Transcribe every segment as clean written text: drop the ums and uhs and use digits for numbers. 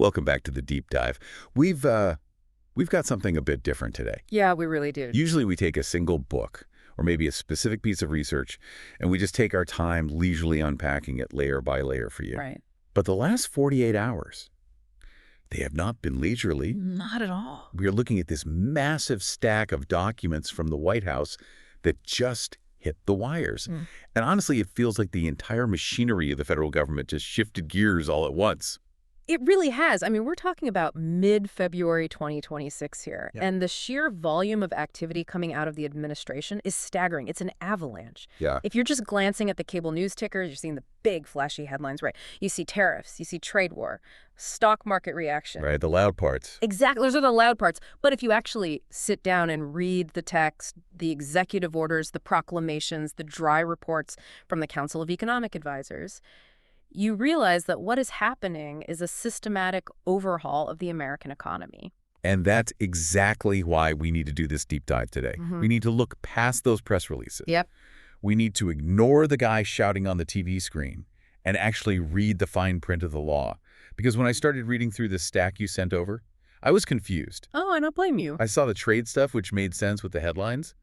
Welcome back to the deep dive. We've got something a bit different today. Yeah, we really do. Usually we take a single book or maybe a specific piece of research and we just take our time leisurely unpacking it layer by layer for you. Right. But the last 48 hours, they have not been leisurely. Not at all. We are looking at this massive stack of documents from the White House that just hit the wires. And honestly, it feels like the entire machinery of the federal government just shifted gears all at once. It really has. I mean, we're talking about mid-February 2026 here. Yeah. And the sheer volume of activity coming out of the administration is staggering. It's an avalanche. Yeah. If you're just glancing at the cable news tickers, you're seeing the big flashy headlines, right? You see tariffs, you see trade war, stock market reaction. Right, the loud parts. Exactly. Those are the loud parts. But if you actually sit down and read the text, the executive orders, the proclamations, the dry reports from the Council of Economic Advisors, you realize that what is happening is a systematic overhaul of the American economy. And that's exactly why we need to do this deep dive today. We need to look past those press releases. Yep. We need to ignore the guy shouting on the TV screen and actually read the fine print of the law. Because when I started reading through this stack you sent over, I was confused. Oh, I don't blame you. I saw the trade stuff, which made sense with the headlines,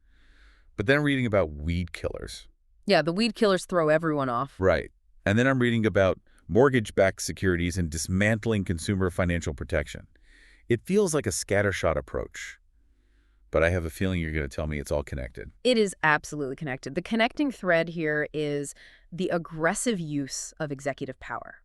but then I'm reading about weed killers. Yeah, the weed killers throw everyone off. Right. And then I'm reading about mortgage-backed securities and dismantling consumer financial protection. It feels like a scattershot approach. But I have a feeling you're going to tell me it's all connected. It is absolutely connected. The connecting thread here is the aggressive use of executive power.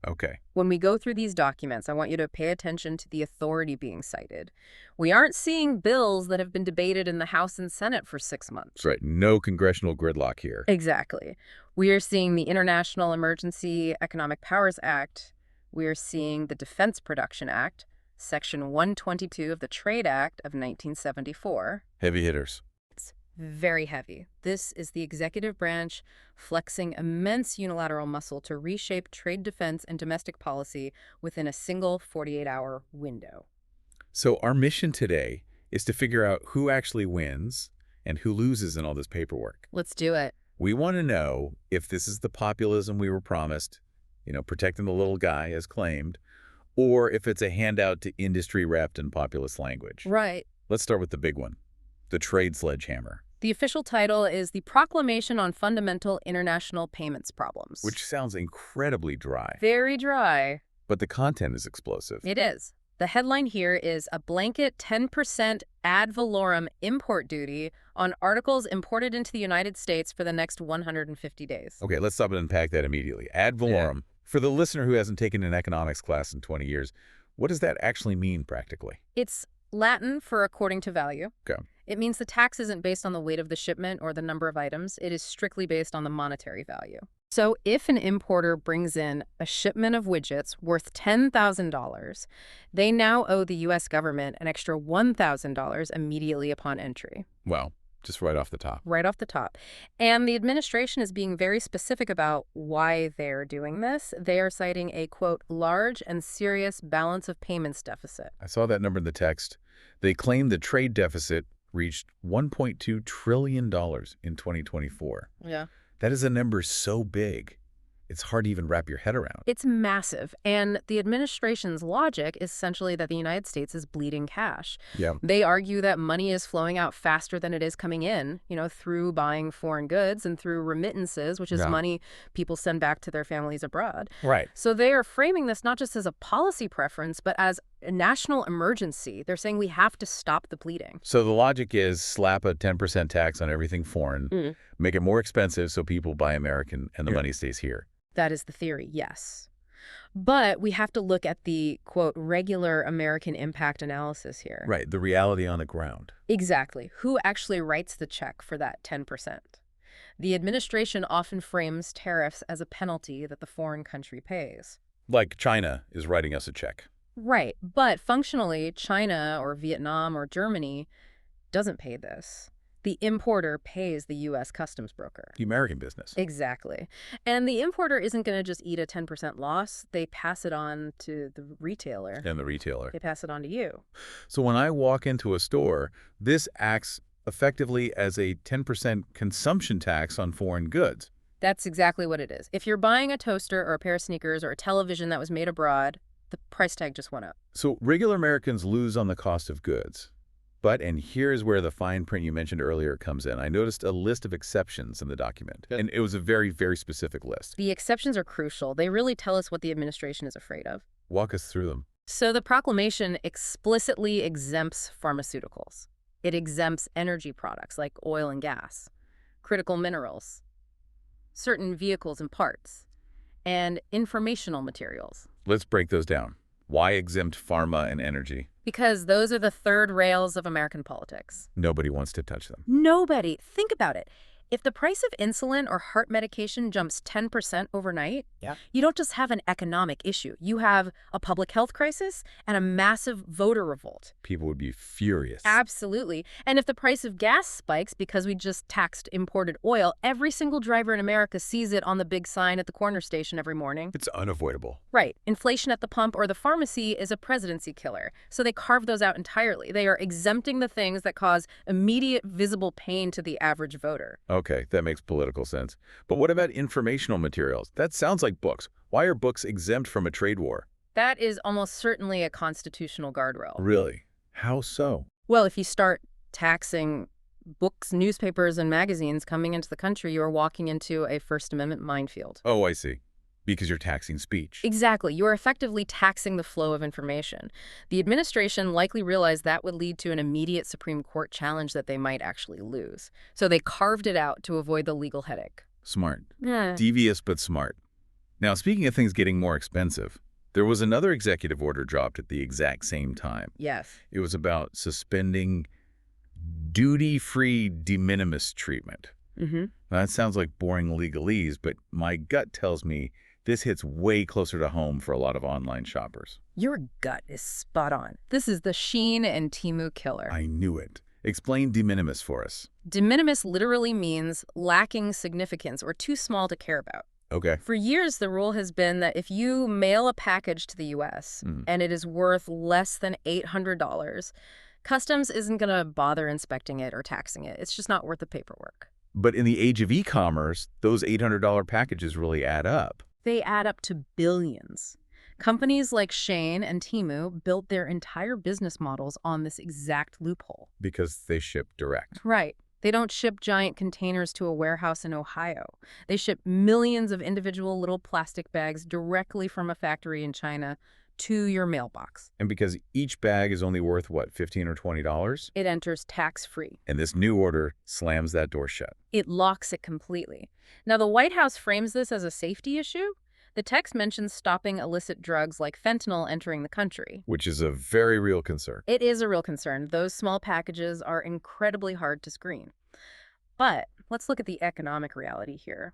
Okay. When we go through these documents, I want you to pay attention to the authority being cited. We aren't seeing bills that have been debated in the House and Senate for 6 months. That's right. No congressional gridlock here. Exactly. We are seeing the International Emergency Economic Powers Act. We are seeing the Defense Production Act, Section 122 of the Trade Act of 1974. Heavy hitters. Very heavy. This is the executive branch flexing immense unilateral muscle to reshape trade defense and domestic policy within a single 48-hour window. So our mission today is to figure out who actually wins and who loses in all this paperwork. Let's do it. We want to know if this is the populism we were promised, protecting the little guy as claimed, or if it's a handout to industry wrapped in populist language. Right. Let's start with the big one, the trade sledgehammer. The official title is the Proclamation on Fundamental International Payments Problems. Which sounds incredibly dry. Very dry. But the content is explosive. It is. The headline here is a blanket 10% ad valorem import duty on articles imported into the United States for the next 150 days. Okay, let's stop and unpack that immediately. Ad valorem. Yeah. For the listener who hasn't taken an economics class in 20 years, what does that actually mean practically? It's Latin for according to value. Okay. It means the tax isn't based on the weight of the shipment or the number of items. It is strictly based on the monetary value. So if an importer brings in a shipment of widgets worth $10,000, they now owe the U.S. government an extra $1,000 immediately upon entry. Wow. Just right off the top. Right off the top. And the administration is being very specific about why they're doing this. They are citing a, quote, large and serious balance of payments deficit. I saw that number in the text. They claim the trade deficit reached $1.2 trillion in 2024. Yeah. That is a number so big, it's hard to even wrap your head around. It's massive. And the administration's logic is essentially that the United States is bleeding cash. Yeah. They argue that money is flowing out faster than it is coming in, through buying foreign goods and through remittances, which is money people send back to their families abroad. Right. So they are framing this not just as a policy preference, but as a national emergency. They're saying we have to stop the bleeding. So the logic is slap a 10% tax on everything foreign, make it more expensive so people buy American and the money stays here. That is the theory, yes. But we have to look at the, quote, regular American impact analysis here. Right, the reality on the ground. Exactly. Who actually writes the check for that 10%? The administration often frames tariffs as a penalty that the foreign country pays. Like China is writing us a check. Right, but functionally, China or Vietnam or Germany doesn't pay this. The importer pays the U.S. customs broker. The American business. Exactly. And the importer isn't going to just eat a 10% loss. They pass it on to the retailer. And the retailer. They pass it on to you. So when I walk into a store, this acts effectively as a 10% consumption tax on foreign goods. That's exactly what it is. If you're buying a toaster or a pair of sneakers or a television that was made abroad, The price tag just went up. So regular Americans lose on the cost of goods. But, and here's where the fine print you mentioned earlier comes in, I noticed a list of exceptions in the document. And it was a very, very specific list. The exceptions are crucial. They really tell us what the administration is afraid of. Walk us through them. So the proclamation explicitly exempts pharmaceuticals. It exempts energy products like oil and gas, critical minerals, certain vehicles and parts, and informational materials. Let's break those down. Why exempt pharma and energy? Because those are the third rails of American politics. Nobody wants to touch them. Nobody. Think about it. If the price of insulin or heart medication jumps 10% overnight, you don't just have an economic issue. You have a public health crisis and a massive voter revolt. People would be furious. Absolutely. And if the price of gas spikes because we just taxed imported oil, every single driver in America sees it on the big sign at the corner station every morning. It's unavoidable. Right. Inflation at the pump or the pharmacy is a presidency killer. So they carve those out entirely. They are exempting the things that cause immediate visible pain to the average voter. Okay, that makes political sense. But what about informational materials? That sounds like books. Why are books exempt from a trade war? That is almost certainly a constitutional guardrail. Really? How so? Well, if you start taxing books, newspapers, and magazines coming into the country, you are walking into a First Amendment minefield. Oh, I see. Because you're taxing speech. Exactly. You are effectively taxing the flow of information. The administration likely realized that would lead to an immediate Supreme Court challenge that they might actually lose. So they carved it out to avoid the legal headache. Smart. Yeah. Devious but smart. Now, speaking of things getting more expensive, there was another executive order dropped at the exact same time. Yes. It was about suspending duty-free de minimis treatment. Mm-hmm. Now, that sounds like boring legalese, but my gut tells me this hits way closer to home for a lot of online shoppers. Your gut is spot on. This is the Shein and Temu killer. I knew it. Explain de minimis for us. De minimis literally means lacking significance or too small to care about. Okay. For years, the rule has been that if you mail a package to the U.S. and it is worth less than $800, Customs isn't going to bother inspecting it or taxing it. It's just not worth the paperwork. But in the age of e-commerce, those $800 packages really add up. They add up to billions. Companies like Shein and Temu built their entire business models on this exact loophole. Because they ship direct. Right. They don't ship giant containers to a warehouse in Ohio. They ship millions of individual little plastic bags directly from a factory in China to your mailbox. And because each bag is only worth, what, $15 or $20? It enters tax-free. And this new order slams that door shut. It locks it completely. Now, the White House frames this as a safety issue. The text mentions stopping illicit drugs like fentanyl entering the country. Which is a very real concern. It is a real concern. Those small packages are incredibly hard to screen. But let's look at the economic reality here.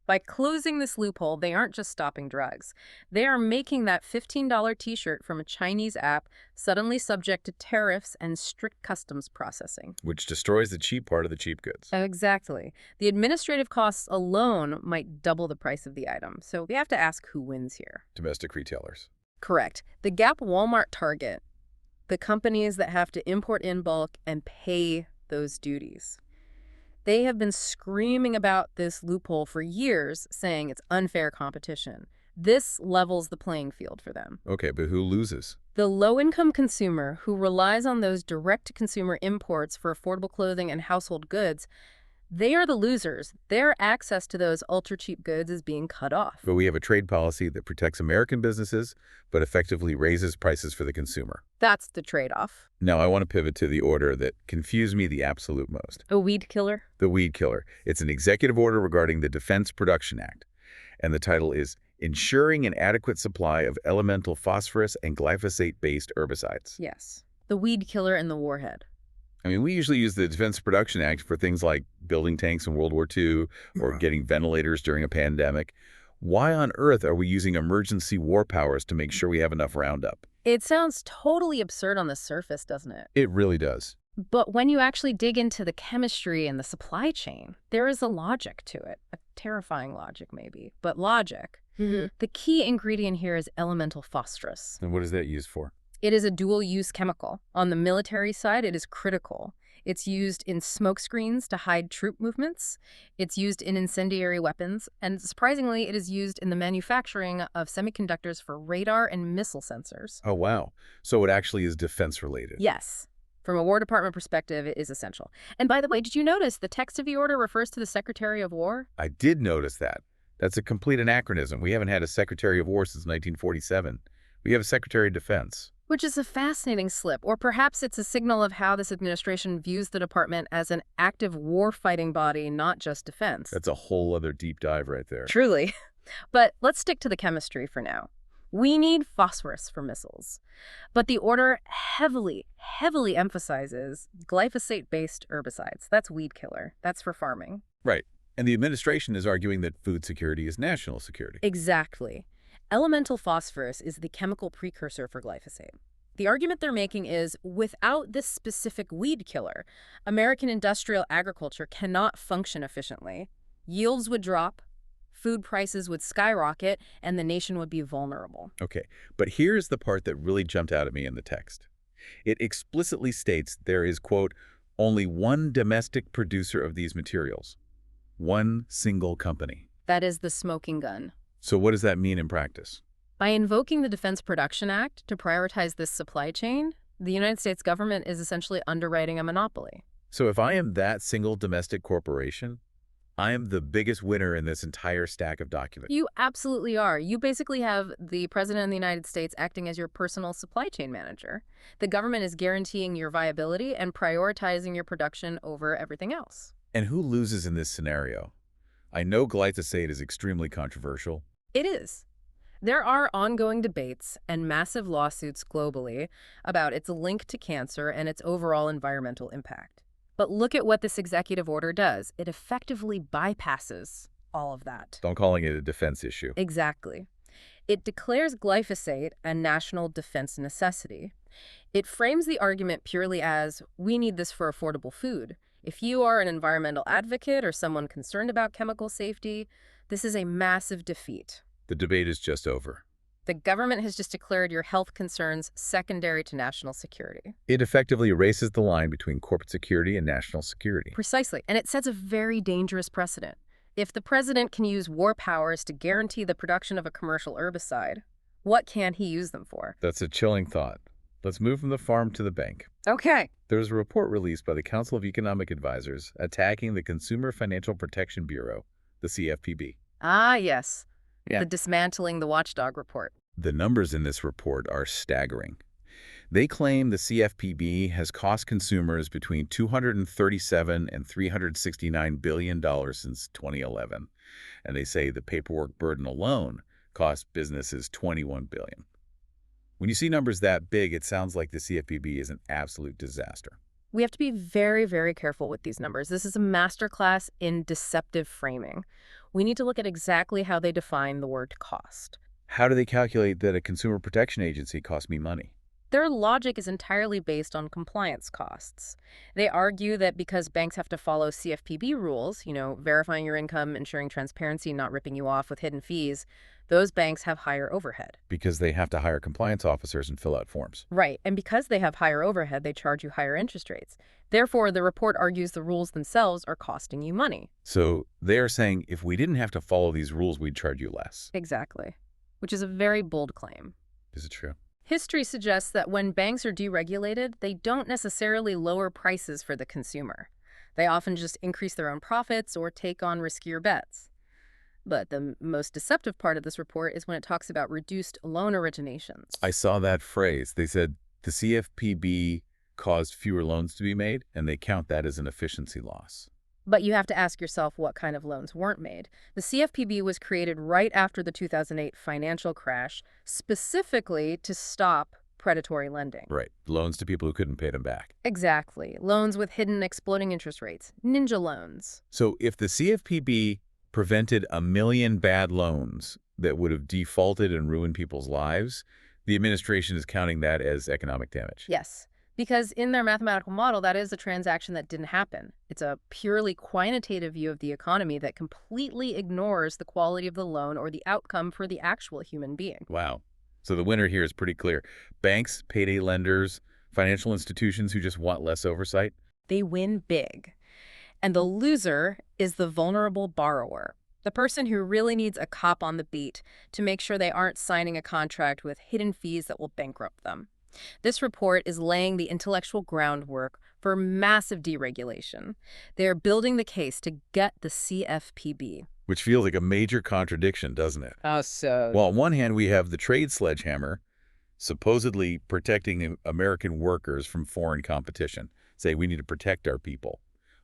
By closing this loophole, they aren't just stopping drugs. They are making that $15 t-shirt from a Chinese app suddenly subject to tariffs and strict customs processing. Which destroys the cheap part of the cheap goods. Exactly. The administrative costs alone might double the price of the item. So we have to ask who wins here. Domestic retailers. Correct. The Gap, Walmart, Target, the companies that have to import in bulk and pay those duties. They have been screaming about this loophole for years, saying it's unfair competition. This levels the playing field for them. Okay, but who loses? The low-income consumer who relies on those direct-to-consumer imports for affordable clothing and household goods, they are the losers. Their access to those ultra-cheap goods is being cut off. But we have a trade policy that protects American businesses, but effectively raises prices for the consumer. That's the trade-off. Now, I want to pivot to the order that confused me the absolute most. A weed killer? The weed killer. It's an executive order regarding the Defense Production Act. And the title is Ensuring an Adequate Supply of Elemental Phosphorus and Glyphosate-Based Herbicides. Yes. The weed killer and the warhead. I mean, we usually use the Defense Production Act for things like building tanks in World War II or getting ventilators during a pandemic. Why on earth are we using emergency war powers to make sure we have enough Roundup? It sounds totally absurd on the surface, doesn't it? It really does. But when you actually dig into the chemistry and the supply chain, there is a logic to it. A terrifying logic, maybe, but logic. The key ingredient here is elemental phosphorus. And what is that used for? It is a dual-use chemical. On the military side, it is critical. It's used in smoke screens to hide troop movements. It's used in incendiary weapons. And surprisingly, it is used in the manufacturing of semiconductors for radar and missile sensors. Oh, wow. So it actually is defense-related. Yes. From a War Department perspective, it is essential. And by the way, did you notice the text of the order refers to the Secretary of War? I did notice that. That's a complete anachronism. We haven't had a Secretary of War since 1947. We have a Secretary of Defense. Which is a fascinating slip, or perhaps it's a signal of how this administration views the department as an active war-fighting body, not just defense. That's a whole other deep dive right there. Truly. But let's stick to the chemistry for now. We need phosphorus for missiles. But the order heavily emphasizes glyphosate-based herbicides. That's weed killer. That's for farming. Right. And the administration is arguing that food security is national security. Exactly. Elemental phosphorus is the chemical precursor for glyphosate. The argument they're making is, without this specific weed killer, American industrial agriculture cannot function efficiently. Yields would drop, food prices would skyrocket, and the nation would be vulnerable. Okay, but here's the part that really jumped out at me in the text. It explicitly states there is, quote, only one domestic producer of these materials. One single company. That is the smoking gun. So what does that mean in practice? By invoking the Defense Production Act to prioritize this supply chain, the United States government is essentially underwriting a monopoly. So if I am that single domestic corporation, I am the biggest winner in this entire stack of documents. You absolutely are. You basically have the President of the United States acting as your personal supply chain manager. The government is guaranteeing your viability and prioritizing your production over everything else. And who loses in this scenario? I know glyphosate is extremely controversial. It is. There are ongoing debates and massive lawsuits globally about its link to cancer and its overall environmental impact. But look at what this executive order does. It effectively bypasses all of that. Don't calling it a defense issue. Exactly. It declares glyphosate a national defense necessity. It frames the argument purely as, we need this for affordable food. If you are an environmental advocate or someone concerned about chemical safety, this is a massive defeat. The debate is just over. The government has just declared your health concerns secondary to national security. It effectively erases the line between corporate security and national security. Precisely, and it sets a very dangerous precedent. If the president can use war powers to guarantee the production of a commercial herbicide, what can he use them for? That's a chilling thought. Let's move from the farm to the bank. Okay. There's a report released by the Council of Economic Advisors attacking the Consumer Financial Protection Bureau, the CFPB. Ah, yes. Yeah. The Dismantling the Watchdog report. The numbers in this report are staggering. They claim the CFPB has cost consumers between $237 and $369 billion since 2011. And they say the paperwork burden alone cost businesses $21 billion. When you see numbers that big, it sounds like the CFPB is an absolute disaster. We have to be very, very careful with these numbers. This is a masterclass in deceptive framing. We need to look at exactly how they define the word cost. How do they calculate that a consumer protection agency costs me money? Their logic is entirely based on compliance costs. They argue that because banks have to follow CFPB rules, verifying your income, ensuring transparency, not ripping you off with hidden fees, those banks have higher overhead. Because they have to hire compliance officers and fill out forms. Right, and because they have higher overhead, they charge you higher interest rates. Therefore, the report argues the rules themselves are costing you money. So they are saying if we didn't have to follow these rules, we'd charge you less. Exactly, which is a very bold claim. Is it true? History suggests that when banks are deregulated, they don't necessarily lower prices for the consumer. They often just increase their own profits or take on riskier bets. But the most deceptive part of this report is when it talks about reduced loan originations. I saw that phrase. They said the CFPB caused fewer loans to be made, and they count that as an efficiency loss. But you have to ask yourself what kind of loans weren't made. The CFPB was created right after the 2008 financial crash, specifically to stop predatory lending. Right. Loans to people who couldn't pay them back. Exactly. Loans with hidden exploding interest rates. Ninja loans. So if the CFPB prevented 1 million bad loans that would have defaulted and ruined people's lives, the administration is counting that as economic damage. Yes. Because in their mathematical model, that is a transaction that didn't happen. It's a purely quantitative view of the economy that completely ignores the quality of the loan or the outcome for the actual human being. Wow. So the winner here is pretty clear. Banks, payday lenders, financial institutions who just want less oversight, They win big. And the loser is the vulnerable borrower, the person who really needs a cop on the beat to make sure they aren't signing a contract with hidden fees that will bankrupt them. This report is laying the intellectual groundwork for massive deregulation. They are building the case to get the CFPB. Which feels like a major contradiction, doesn't it? How so? Well, on one hand, we have the trade sledgehammer, supposedly protecting American workers from foreign competition. Say we need to protect our people.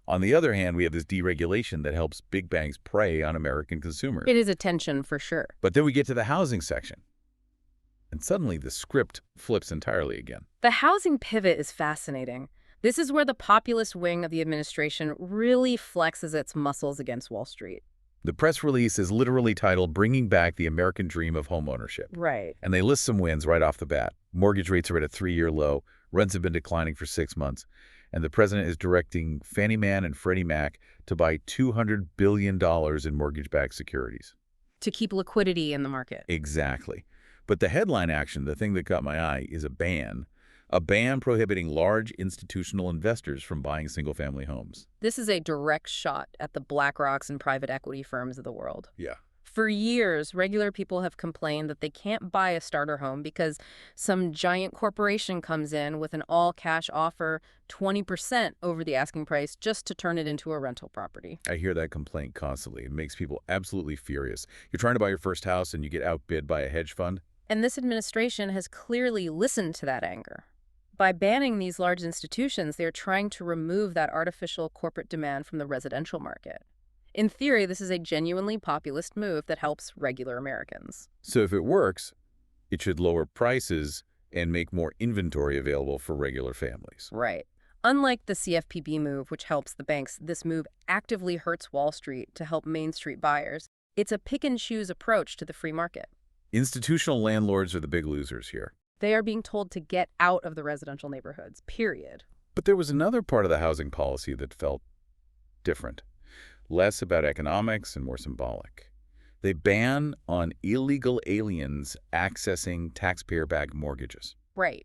On the other hand, we have this deregulation that helps big banks prey on American consumers. It is a tension for sure. But then we get to the housing section. And suddenly the script flips entirely again. The housing pivot is fascinating. This is where the populist wing of the administration really flexes its muscles against Wall Street. The press release is literally titled Bringing Back the American Dream of Homeownership. Right. And they list some wins right off the bat. Mortgage rates are at a 3-year low. Rents have been declining for 6 months. And the president is directing Fannie Mae and Freddie Mac to buy $200 billion in mortgage-backed securities. To keep liquidity in the market. Exactly. But the headline action, the thing that caught my eye, is a ban prohibiting large institutional investors from buying single-family homes. This is a direct shot at the BlackRocks and private equity firms of the world. Yeah. For years, regular people have complained that they can't buy a starter home because some giant corporation comes in with an all-cash offer 20% over the asking price just to turn it into a rental property. I hear that complaint constantly. It makes people absolutely furious. You're trying to buy your first house and you get outbid by a hedge fund? And this administration has clearly listened to that anger. By banning these large institutions, they're trying to remove that artificial corporate demand from the residential market. In theory, this is a genuinely populist move that helps regular Americans. So if it works, it should lower prices and make more inventory available for regular families. Right. Unlike the CFPB move, which helps the banks, this move actively hurts Wall Street to help Main Street buyers. It's a pick-and-choose approach to the free market. Institutional landlords are the big losers here. They are being told to get out of the residential neighborhoods, period. But there was another part of the housing policy that felt different. Less about economics and more symbolic. They ban on illegal aliens accessing taxpayer-backed mortgages. Right.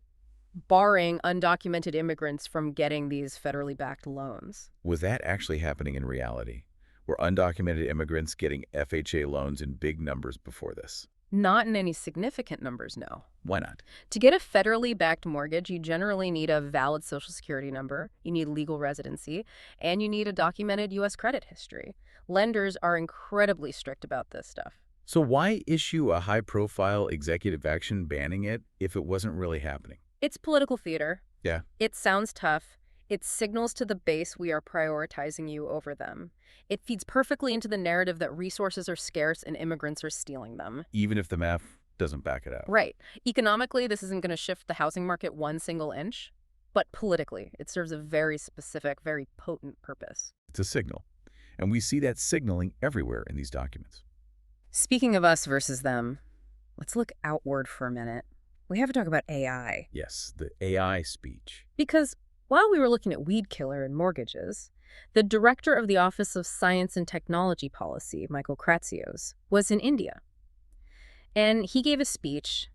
Barring undocumented immigrants from getting these federally backed loans. Was that actually happening in reality? Were undocumented immigrants getting FHA loans in big numbers before this? Not in any significant numbers, no. Why not? To get a federally backed mortgage, you generally need a valid Social Security number, you need legal residency, and you need a documented U.S. credit history. Lenders are incredibly strict about this stuff. So why issue a high-profile executive action banning it if it wasn't really happening? It's political theater. Yeah. It sounds tough. It signals to the base we are prioritizing you over them. It feeds perfectly into the narrative that resources are scarce and immigrants are stealing them. Even if the math doesn't back it out. Right. Economically, this isn't going to shift the housing market one single inch. But politically, it serves a very specific, very potent purpose. It's a signal. And we see that signaling everywhere in these documents. Speaking of us versus them, let's look outward for a minute. We have to talk about AI. Yes, the AI speech. Because while we were looking at weed killer and mortgages, the director of the Office of Science and Technology Policy, Michael Kratsios, was in India. And he gave a speech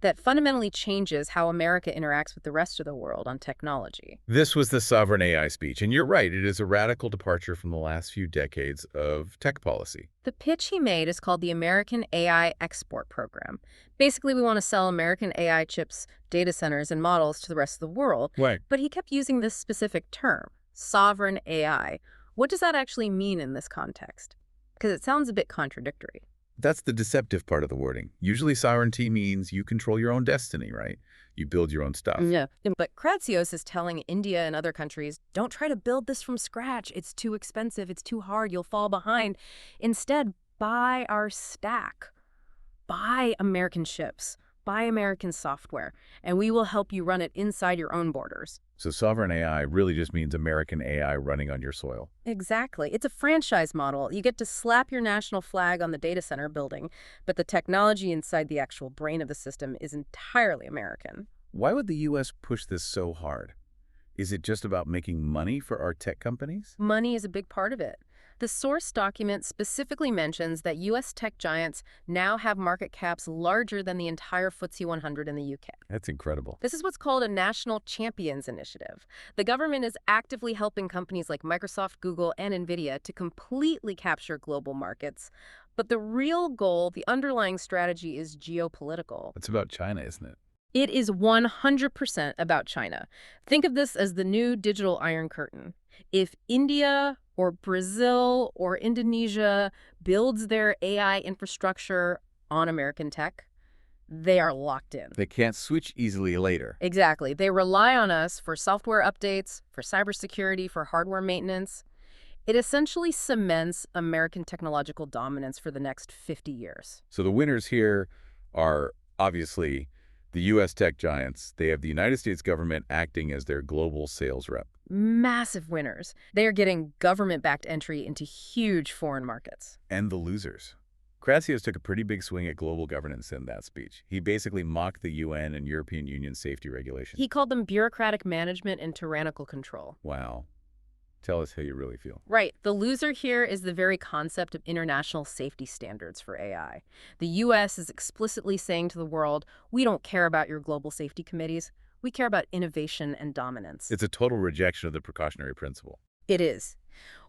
that fundamentally changes how America interacts with the rest of the world on technology. This was the sovereign AI speech, and you're right, it is a radical departure from the last few decades of tech policy. The pitch he made is called the American AI Export Program. Basically, we want to sell American AI chips, data centers, and models to the rest of the world. Right. But he kept using this specific term, sovereign AI. What does that actually mean in this context? Because it sounds a bit contradictory. That's the deceptive part of the wording. Usually sovereignty means you control your own destiny, right? You build your own stuff. Yeah. But Kratsios is telling India and other countries, don't try to build this from scratch. It's too expensive. It's too hard. You'll fall behind. Instead, buy our stack. Buy American chips. Buy American software. And we will help you run it inside your own borders. So sovereign AI really just means American AI running on your soil. Exactly. It's a franchise model. You get to slap your national flag on the data center building, but the technology inside the actual brain of the system is entirely American. Why would the U.S. push this so hard? Is it just about making money for our tech companies? Money is a big part of it. The source document specifically mentions that U.S. tech giants now have market caps larger than the entire FTSE 100 in the UK. That's incredible. This is what's called a National Champions Initiative. The government is actively helping companies like Microsoft, Google, and NVIDIA to completely capture global markets. But the real goal, the underlying strategy, is geopolitical. It's about China, isn't it? It is 100% about China. Think of this as the new digital Iron Curtain. If India or Brazil or Indonesia builds their AI infrastructure on American tech, they are locked in. They can't switch easily later. Exactly. They rely on us for software updates, for cybersecurity, for hardware maintenance. It essentially cements American technological dominance for the next 50 years. So the winners here are obviously the U.S. tech giants. They have the United States government acting as their global sales rep. Massive winners. They are getting government-backed entry into huge foreign markets. And the losers. Kratsios took a pretty big swing at global governance in that speech. He basically mocked the UN and European Union safety regulations. He called them bureaucratic management and tyrannical control. Wow. Tell us how you really feel. Right. The loser here is the very concept of international safety standards for AI. The U.S. is explicitly saying to the world, we don't care about your global safety committees. We care about innovation and dominance. It's a total rejection of the precautionary principle. It is.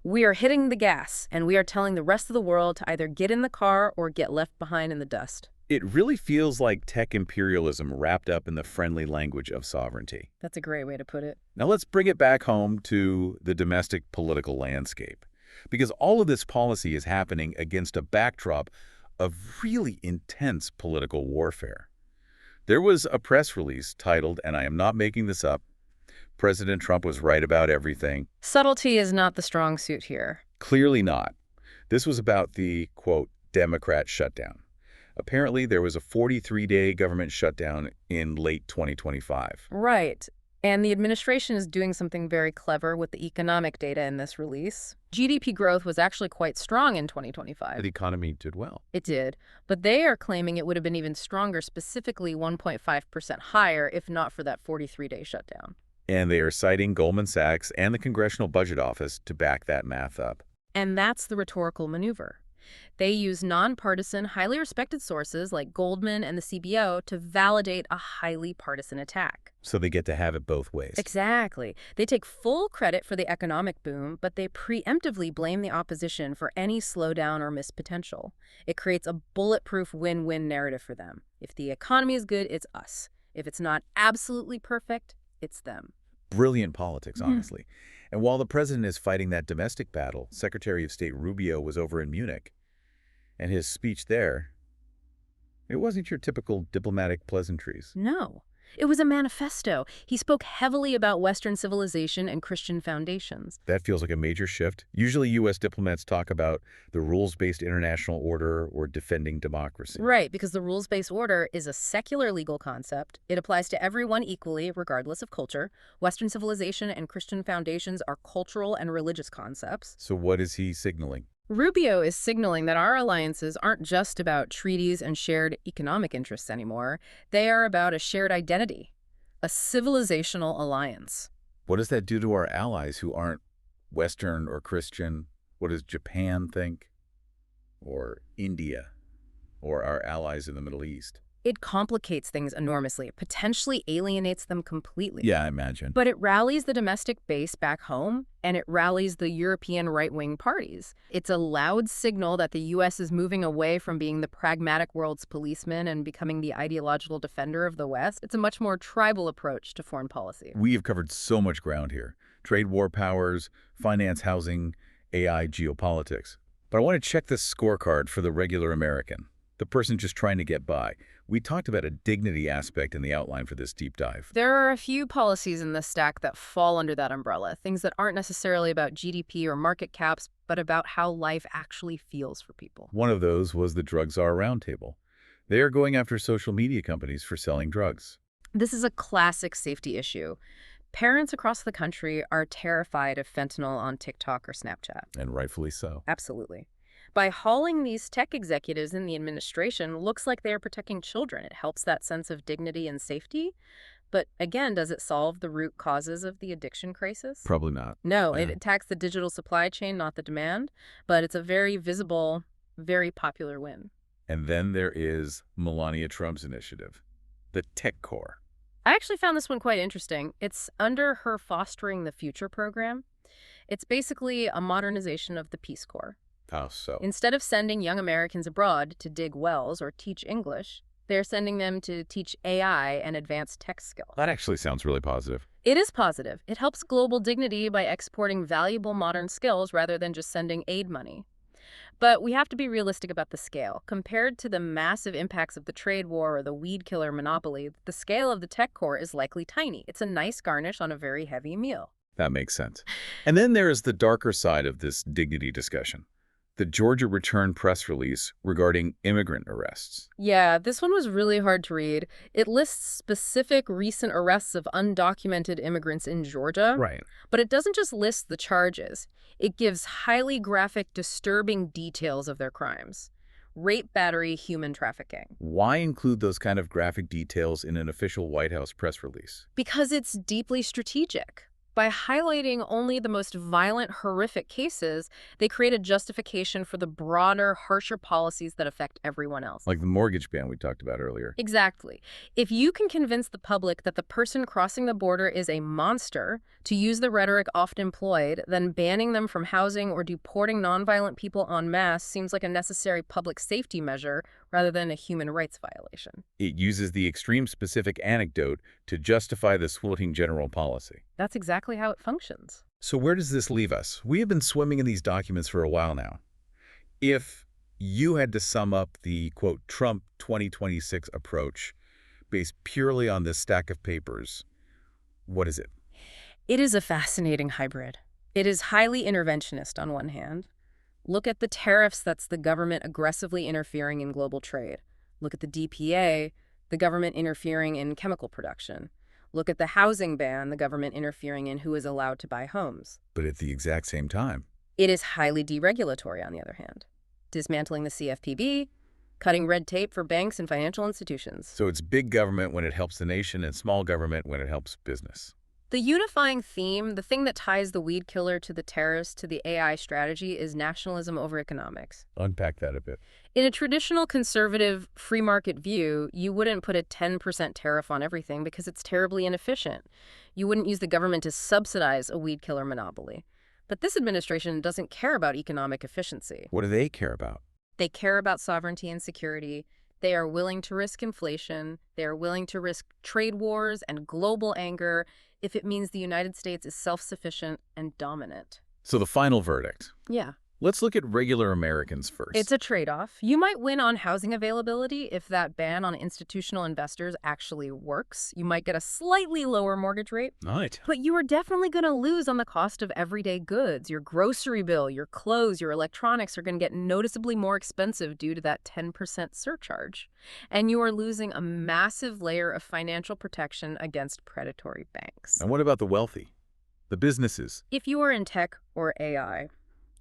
We are hitting the gas, and we are telling the rest of the world to either get in the car or get left behind in the dust. It really feels like tech imperialism wrapped up in the friendly language of sovereignty. That's a great way to put it. Now let's bring it back home to the domestic political landscape, because all of this policy is happening against a backdrop of really intense political warfare. There was a press release titled, and I am not making this up, President Trump was right about everything. Subtlety is not the strong suit here. Clearly not. This was about the, quote, Democrat shutdown. Apparently, there was a 43-day government shutdown in late 2025. Right. And the administration is doing something very clever with the economic data in this release. GDP growth was actually quite strong in 2025. The economy did well. It did. But they are claiming it would have been even stronger, specifically 1.5% higher, if not for that 43-day shutdown. And they are citing Goldman Sachs and the Congressional Budget Office to back that math up. And that's the rhetorical maneuver. They use nonpartisan, highly respected sources like Goldman and the CBO to validate a highly partisan attack. So they get to have it both ways. Exactly. They take full credit for the economic boom, but they preemptively blame the opposition for any slowdown or missed potential. It creates a bulletproof win-win narrative for them. If the economy is good, it's us. If it's not absolutely perfect, it's them. Brilliant politics, honestly. And while the president is fighting that domestic battle, Secretary of State Rubio was over in Munich. And his speech there, it wasn't your typical diplomatic pleasantries. No. It was a manifesto. He spoke heavily about Western civilization and Christian foundations. That feels like a major shift. Usually U.S. diplomats talk about the rules-based international order or defending democracy. Right, because the rules-based order is a secular legal concept. It applies to everyone equally, regardless of culture. Western civilization and Christian foundations are cultural and religious concepts. So what is he signaling? Rubio is signaling that our alliances aren't just about treaties and shared economic interests anymore. They are about a shared identity, a civilizational alliance. What does that do to our allies who aren't Western or Christian? What does Japan think? Or India? Or our allies in the Middle East? It complicates things enormously. It potentially alienates them completely. Yeah, I imagine. But it rallies the domestic base back home, and it rallies the European right-wing parties. It's a loud signal that the U.S. is moving away from being the pragmatic world's policeman and becoming the ideological defender of the West. It's a much more tribal approach to foreign policy. We have covered so much ground here. Trade war powers, finance, housing, AI, geopolitics. But I want to check this scorecard for the regular American, the person just trying to get by. We talked about a dignity aspect in the outline for this deep dive. There are a few policies in this stack that fall under that umbrella, things that aren't necessarily about GDP or market caps, but about how life actually feels for people. One of those was the Drug Czar Roundtable. They are going after social media companies for selling drugs. This is a classic safety issue. Parents across the country are terrified of fentanyl on TikTok or Snapchat. And rightfully so. Absolutely. By hauling these tech executives in the administration, looks like they are protecting children. It helps that sense of dignity and safety. But again, does it solve the root causes of the addiction crisis? Probably not. No, Yeah. it attacks the digital supply chain, not the demand, but it's a very visible, very popular win. And then there is Melania Trump's initiative, the Tech Core. I actually found this one quite interesting. It's under her Fostering the Future program. It's basically a modernization of the Peace Corps. How so? Instead of sending young Americans abroad to dig wells or teach English, they're sending them to teach AI and advanced tech skills. That actually sounds really positive. It is positive. It helps global dignity by exporting valuable modern skills rather than just sending aid money. But we have to be realistic about the scale. Compared to the massive impacts of the trade war or the weed killer monopoly, the scale of the Tech Corps is likely tiny. It's a nice garnish on a very heavy meal. That makes sense. And then there is the darker side of this dignity discussion, the Georgia Return press release regarding immigrant arrests. Yeah, this one was really hard to read. It lists specific recent arrests of undocumented immigrants in Georgia. Right. But it doesn't just list the charges. It gives highly graphic, disturbing details of their crimes. Rape, battery, human trafficking. Why include those kind of graphic details in an official White House press release? Because it's deeply strategic. By highlighting only the most violent, horrific cases, they create a justification for the broader, harsher policies that affect everyone else. Like the mortgage ban we talked about earlier. Exactly. If you can convince the public that the person crossing the border is a monster, to use the rhetoric often employed, then banning them from housing or deporting nonviolent people en masse seems like a necessary public safety measure rather than a human rights violation. It uses the extreme specific anecdote to justify the sweeping general policy. That's exactly how it functions. So where does this leave us? We have been swimming in these documents for a while now. If you had to sum up the, quote, Trump 2026 approach based purely on this stack of papers, what is it? It is a fascinating hybrid. It is highly interventionist on one hand. Look at the tariffs, that's the government aggressively interfering in global trade. Look at the DPA, the government interfering in chemical production. Look at the housing ban, the government interfering in who is allowed to buy homes. But at the exact same time. It is highly deregulatory, on the other hand. Dismantling the CFPB, cutting red tape for banks and financial institutions. So it's big government when it helps the nation and small government when it helps business. The unifying theme, the thing that ties the weed killer to the terrorist to the AI strategy, is nationalism over economics. Unpack that a bit. In a traditional conservative free market view, you wouldn't put a 10% tariff on everything because it's terribly inefficient. You wouldn't use the government to subsidize a weed killer monopoly. But this administration doesn't care about economic efficiency. What do they care about? They care about sovereignty and security. They are willing to risk inflation. They are willing to risk trade wars and global anger if it means the United States is self-sufficient and dominant. So the final verdict. Yeah. Let's look at regular Americans first. It's a trade-off. You might win on housing availability if that ban on institutional investors actually works. You might get a slightly lower mortgage rate. Right. But you are definitely going to lose on the cost of everyday goods. Your grocery bill, your clothes, your electronics are going to get noticeably more expensive due to that 10% surcharge. And you are losing a massive layer of financial protection against predatory banks. And what about the wealthy? The businesses? If you are in tech or AI,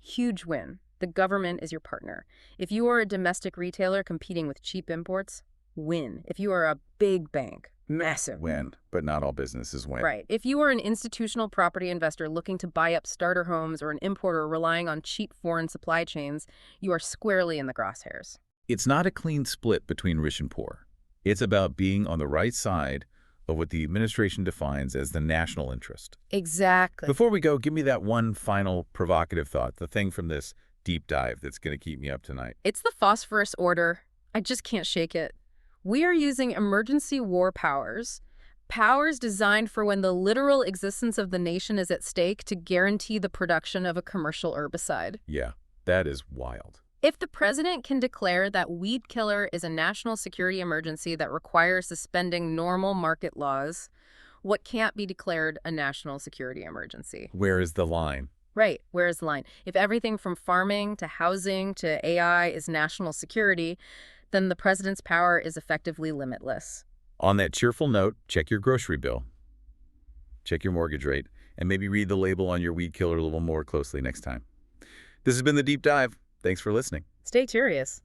huge win. The government is your partner. If you are a domestic retailer competing with cheap imports, win. If you are a big bank, massive Win, but not all businesses win. Right. If you are an institutional property investor looking to buy up starter homes or an importer relying on cheap foreign supply chains, you are squarely in the crosshairs. It's not a clean split between rich and poor. It's about being on the right side of what the administration defines as the national interest. Exactly. Before we go, give me that one final provocative thought, the thing from this deep dive that's going to keep me up tonight. It's the phosphorus order. I just can't shake it. We are using emergency war powers, powers designed for when the literal existence of the nation is at stake to guarantee the production of a commercial herbicide. Yeah, that is wild. If the president can declare that weed killer is a national security emergency that requires suspending normal market laws, what can't be declared a national security emergency? Where is the line? Right. Where's the line? If everything from farming to housing to AI is national security, then the president's power is effectively limitless. On that cheerful note, check your grocery bill, check your mortgage rate, and maybe read the label on your weed killer a little more closely next time. This has been The Deep Dive. Thanks for listening. Stay curious.